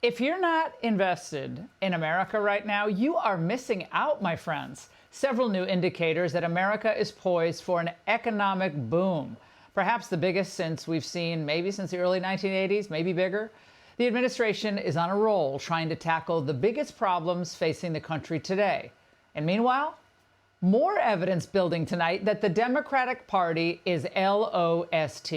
If you're not invested in America right now, you are missing out, my friends. Several new indicators that America is poised for an economic boom, perhaps the biggest since we've seen maybe since the early 1980s, maybe bigger. The administration is on a roll trying to tackle the biggest problems facing the country today. And meanwhile, more evidence building tonight that the Democratic Party is LOST.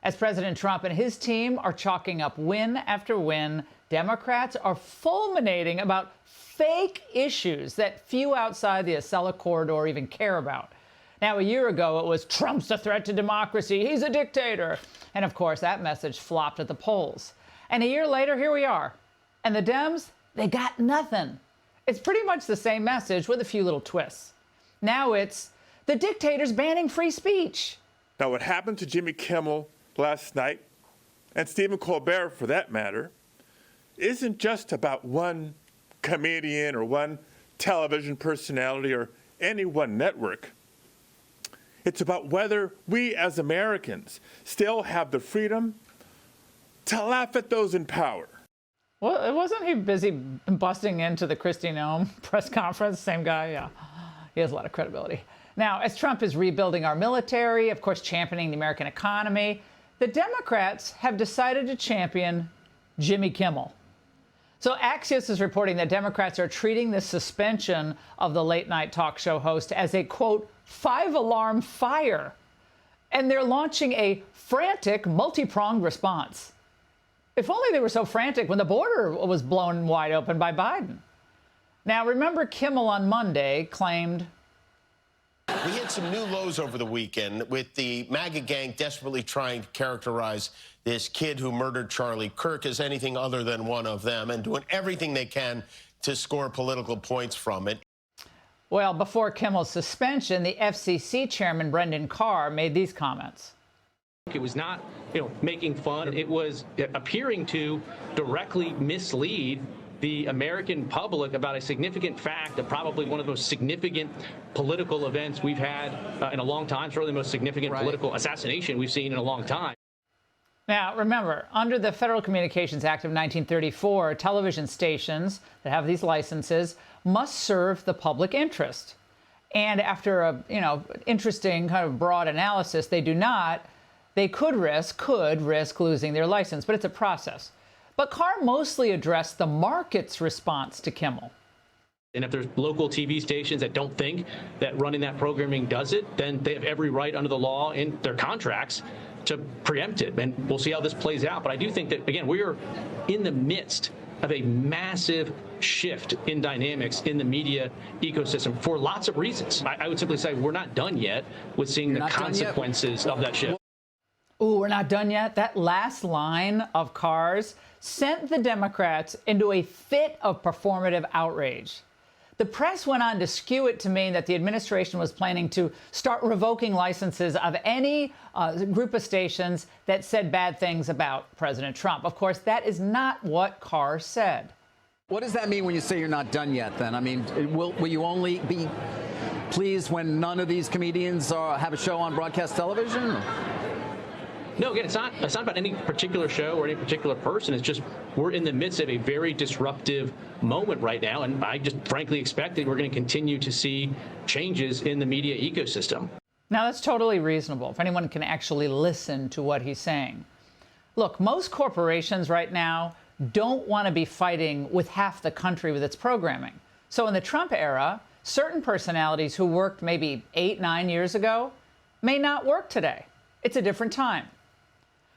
As President Trump and his team are chalking up win after win, Democrats are fulminating about fake issues that few outside the Acela corridor even care about. Now, a year ago, it was Trump's a threat to democracy. He's a dictator. And of course, that message flopped at the polls. And a year later, here we are. And the Dems, they got nothing. It's pretty much the same message with a few little twists. Now it's the dictator's banning free speech. Now, what happened to Jimmy Kimmel last night, and Stephen Colbert for that matter, isn't just about one comedian or one television personality or any one network. It's about whether we as Americans still have the freedom to laugh at those in power. Well, wasn't he busy busting into the Kristi Noem press conference? Same guy, yeah. He has a lot of credibility. Now, as Trump is rebuilding our military, of course, championing the American economy, the Democrats have decided to champion Jimmy Kimmel. So Axios is reporting that Democrats are treating the suspension of the late-night talk show host as a, quote, five-alarm fire. And they're launching a frantic, multi-pronged response. If only they were so frantic when the border was blown wide open by Biden. Now, remember, Kimmel on Monday claimed, we hit some new lows over the weekend with the MAGA gang desperately trying to characterize this kid who murdered Charlie Kirk as anything other than one of them and doing everything they can to score political points from it. Well, before Kimmel's suspension, the FCC chairman, Brendan Carr, made these comments. It was not, making fun. It was appearing to directly mislead the American public about a significant fact of probably one of the most significant political events we've had in a long time, certainly the most significant political assassination we've seen in a long time. Now, remember, under the Federal Communications Act of 1934, television stations that have these licenses must serve the public interest. And after a, interesting kind of broad analysis, they do not. They could risk losing their license, but it's a process. But Carr mostly addressed the market's response to Kimmel. And if there's local TV stations that don't think that running that programming does it, then they have every right under the law in their contracts to preempt it. And we'll see how this plays out. But I do think that, again, we're in the midst of a massive shift in dynamics in the media ecosystem for lots of reasons. I would simply say we're not done yet with seeing the consequences of that shift. Ooh, we're not done yet. That last line of Carr's sent the Democrats into a fit of performative outrage. The press went on to skew it to mean that the administration was planning to start revoking licenses of any group of stations that said bad things about President Trump. Of course, that is not what Carr said. What does that mean when you say you're not done yet, then? I mean, will you only be pleased when none of these comedians have a show on broadcast television? No, again, it's not about any particular show or any particular person. It's just we're in the midst of a very disruptive moment right now, and I just frankly expect that we're going to continue to see changes in the media ecosystem. Now, that's totally reasonable if anyone can actually listen to what he's saying. Look, most corporations right now don't want to be fighting with half the country with its programming. So in the Trump era, certain personalities who worked maybe 8, 9 years ago may not work today. It's a different time.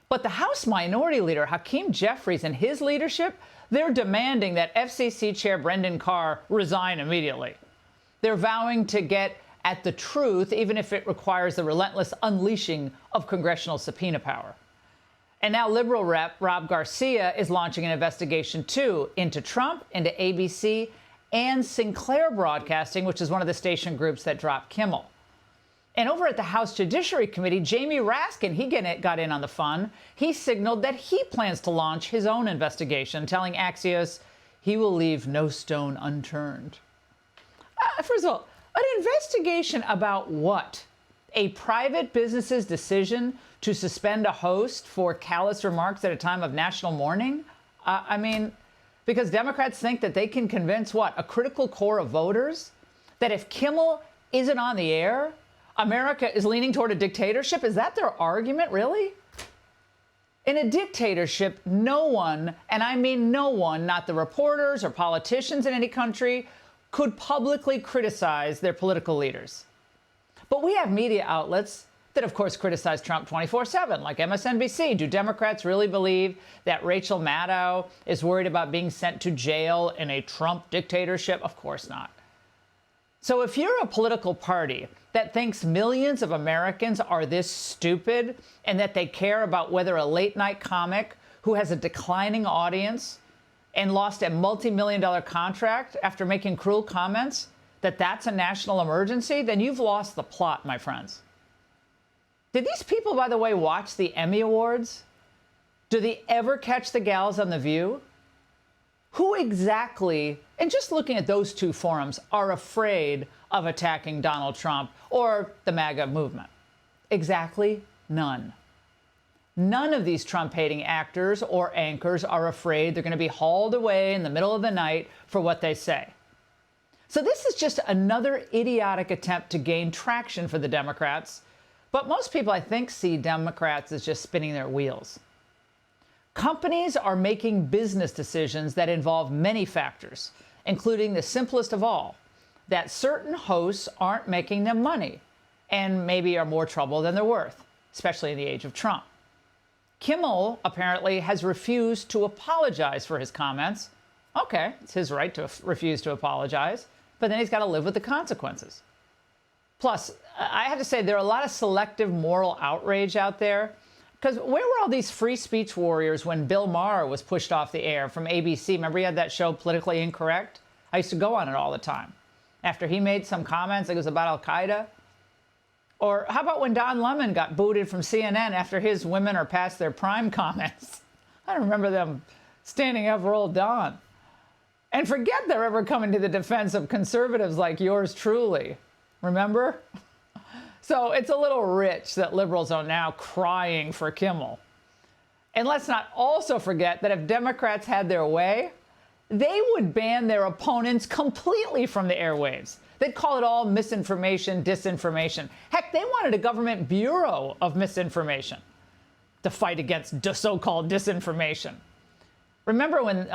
But the House Minority Leader, Hakeem Jeffries, and his leadership, they're demanding that FCC Chair Brendan Carr resign immediately. They're vowing to get at the truth, even if it requires the relentless unleashing of congressional subpoena power. And now Liberal Rep Rob Garcia is launching an investigation, too, into Trump, into ABC, and Sinclair Broadcasting, which is one of the station groups that dropped Kimmel. And over at the House Judiciary Committee, Jamie Raskin, he got in on the fun. He signaled that he plans to launch his own investigation, telling Axios he will leave no stone unturned. First of all, an investigation about what? A private business's decision to suspend a host for callous remarks at a time of national mourning? I mean, because Democrats think that they can convince what? A critical core of voters that if Kimmel isn't on the air, America is leaning toward a dictatorship? Is that their argument, really? In a dictatorship, no one, and I mean no one, not the reporters or politicians in any country, could publicly criticize their political leaders. But we have media outlets that, of course, criticize Trump 24/7, like MSNBC. Do Democrats really believe that Rachel Maddow is worried about being sent to jail in a Trump dictatorship? Of course not. So if you're a political party that thinks millions of Americans are this stupid and that they care about whether a late-night comic who has a declining audience and lost a multi-million-dollar contract after making cruel comments, that's a national emergency, then you've lost the plot, my friends. Did these people, by the way, watch the Emmy Awards? Do they ever catch the gals on The View? Who exactly, and just looking at those two forums, are afraid of attacking Donald Trump or the MAGA movement? Exactly none. None of these Trump-hating actors or anchors are afraid they're going to be hauled away in the middle of the night for what they say. So this is just another idiotic attempt to gain traction for the Democrats. But most people, I think, see Democrats as just spinning their wheels. Companies are making business decisions that involve many factors, including the simplest of all, that certain hosts aren't making them money and maybe are more trouble than they're worth, especially in the age of Trump. Kimmel apparently has refused to apologize for his comments. Okay, it's his right to refuse to apologize, but then he's got to live with the consequences. Plus, I have to say, there are a lot of selective moral outrage out there. Because where were all these free speech warriors when Bill Maher was pushed off the air from ABC? Remember he had that show, Politically Incorrect? I used to go on it all the time. After he made some comments, it was about Al-Qaeda. Or how about when Don Lemon got booted from CNN after his women are past their prime comments? I don't remember them standing up for old Don. And forget they're ever coming to the defense of conservatives like yours truly. Remember? So it's a little rich that liberals are now crying for Kimmel. And let's not also forget that if Democrats had their way, they would ban their opponents completely from the airwaves. They'd call it all misinformation, disinformation. Heck, they wanted a government bureau of misinformation to fight against so-called disinformation. Remember when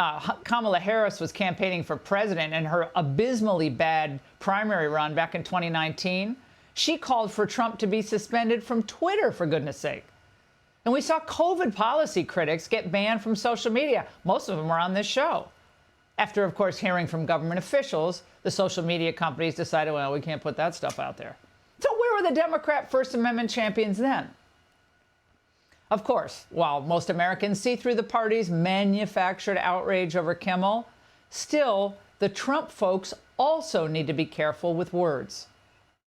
Kamala Harris was campaigning for president in her abysmally bad primary run back in 2019? She called for Trump to be suspended from Twitter, for goodness sake. And we saw COVID policy critics get banned from social media. Most of them were on this show. After, of course, hearing from government officials, the social media companies decided, well, we can't put that stuff out there. So where were the Democrat First Amendment champions then? Of course, while most Americans see through the party's manufactured outrage over Kimmel, still, the Trump folks also need to be careful with words.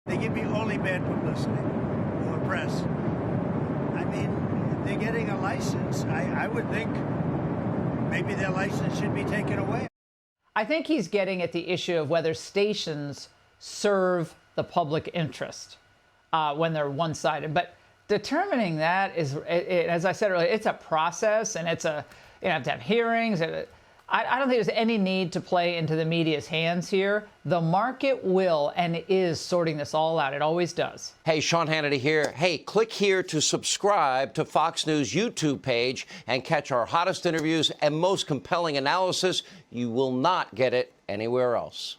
They give me only bad publicity from the press. I mean, they're getting a license. I would think maybe their license should be taken away. I think he's getting at the issue of whether stations serve the public interest when they're one-sided. But determining that is, as I said earlier, it's a process, and you have to have hearings. I don't think there's any need to play into the media's hands here. The market will and is sorting this all out. It always does. Hey, Sean Hannity here. Hey, click here to subscribe to Fox News YouTube page and catch our hottest interviews and most compelling analysis. You will not get it anywhere else.